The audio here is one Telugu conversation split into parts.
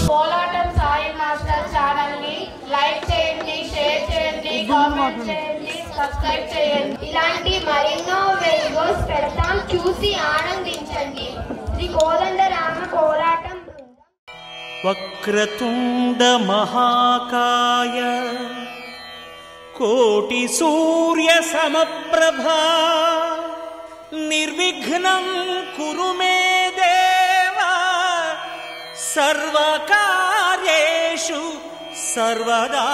కోలాటం సాయి మాస్టర్ ఛానల్ ని లైక్ చేయండి, షేర్ చేయండి, కామెంట్ చేయండి, సబ్స్క్రైబ్ చేయండి. ఇలాంటి మరెన్నో వీడియోస్ పెడతాం, చూసి ఆనందించండి. శ్రీ కోదండరామ కోలాటం. వక్రతుండ మహాకాయ కోటి సూర్య సమప్రభా నిర్విఘ్నం కురు మే దేవా సర్వకార్యేషు సర్వదా.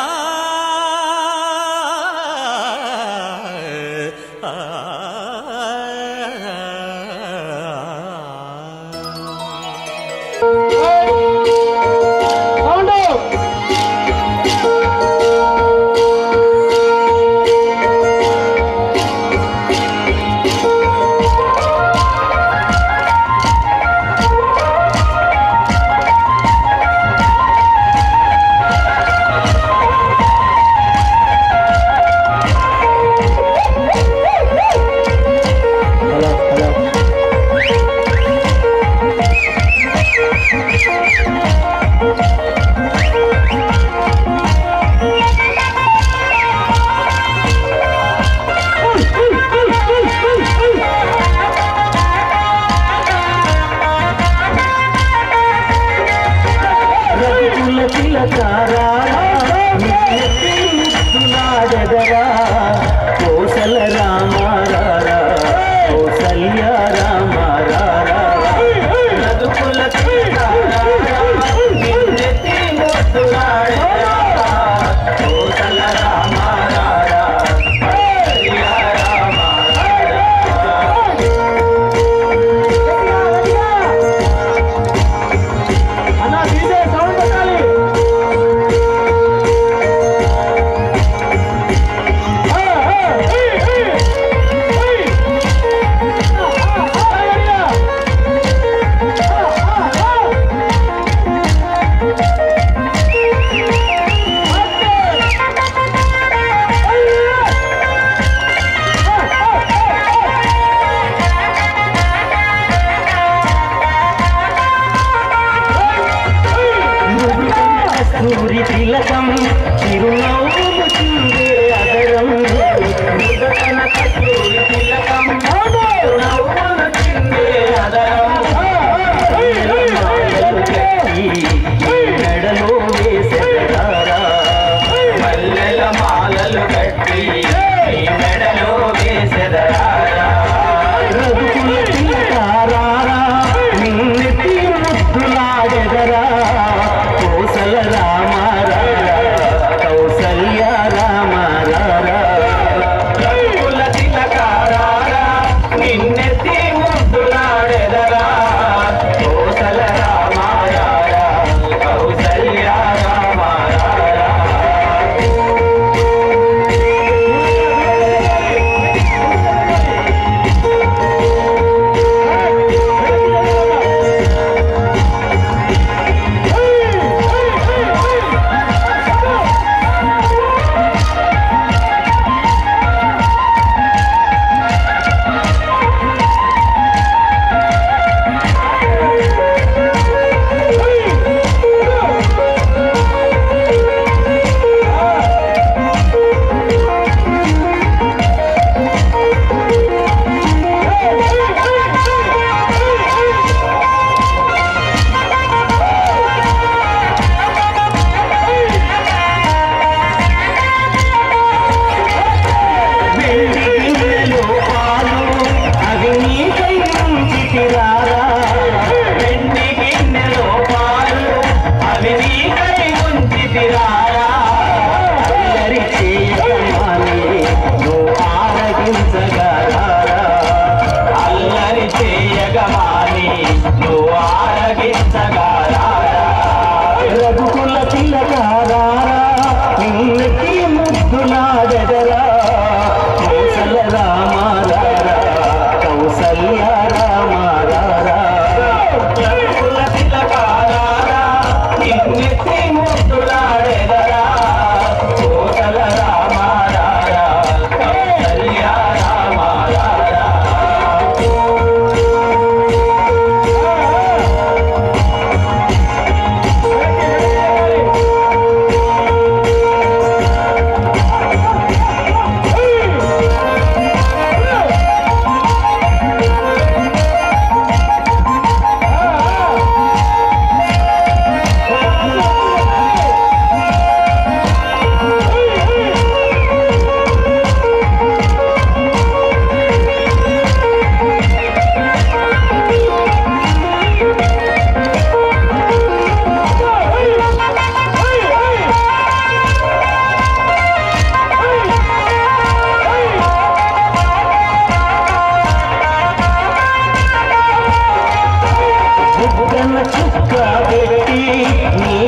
నిత్తి ముద్దులాడే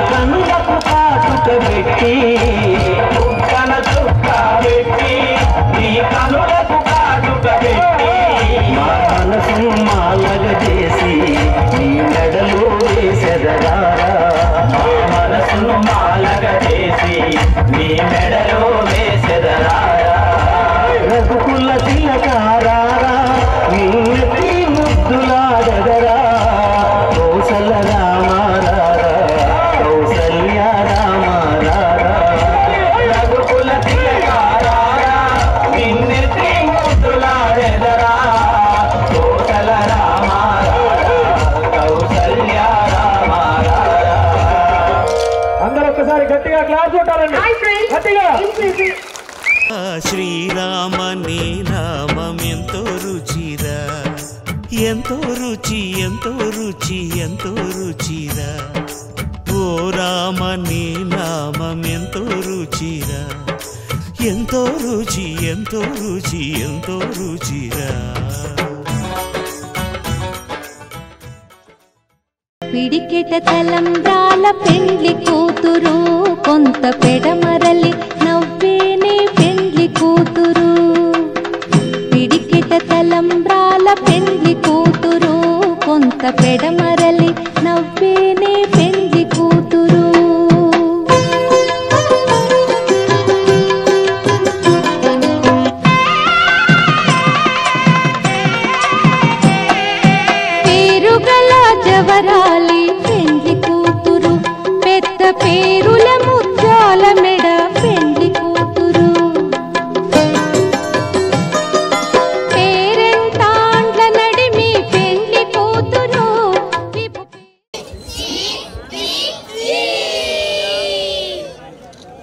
కనులకు కాటుక పెట్టి చుక్కన చుక్క పెట్టి నీ కనులకు కాటుక పెట్టి మా మనసు మాలగ చేసి నీ మెడలో వేసెదగారా మా మనసును మాలగ చేసి నీ మెడలో వేసెదరారా రఘుకుల తిలకారారా నిన్నటి ముద్దులాడగరా కౌసల రామారారా కౌసల్య రామారారా రఘుకుల తిలకారారా నిన్నటి ముద్దులాడగరా కౌసల రామారారా కౌసల్య రామారారా. అందరూ ఒక్కసారి గట్టిగా క్లాస్ కొట్టాలండి. గట్టిగా శ్రీరామ నీ నామం ఎంతో రుచిరా ఎంతో రుచి ఎంతో రుచి ఎంతో రుచిరా ఓ రామ నీ నామం ఎంతో రుచిరా ఎంతో రుచి ఎంతో రుచి ఎంతో రుచిరా. పిడికెట తలంబ్రాల పెండ్లి కూతురు కొంత పెడమరలి నవ్వేనే పెండ్లి కూతురు పిడికెట తలంబ్రాల పెండ్లి కూతురు కొంత పెడమరలి నవ్వేనే పెండ్లి కూతురు పేరుగల జవరాలి పెండ్లి కూతురు పెద్ద పేరు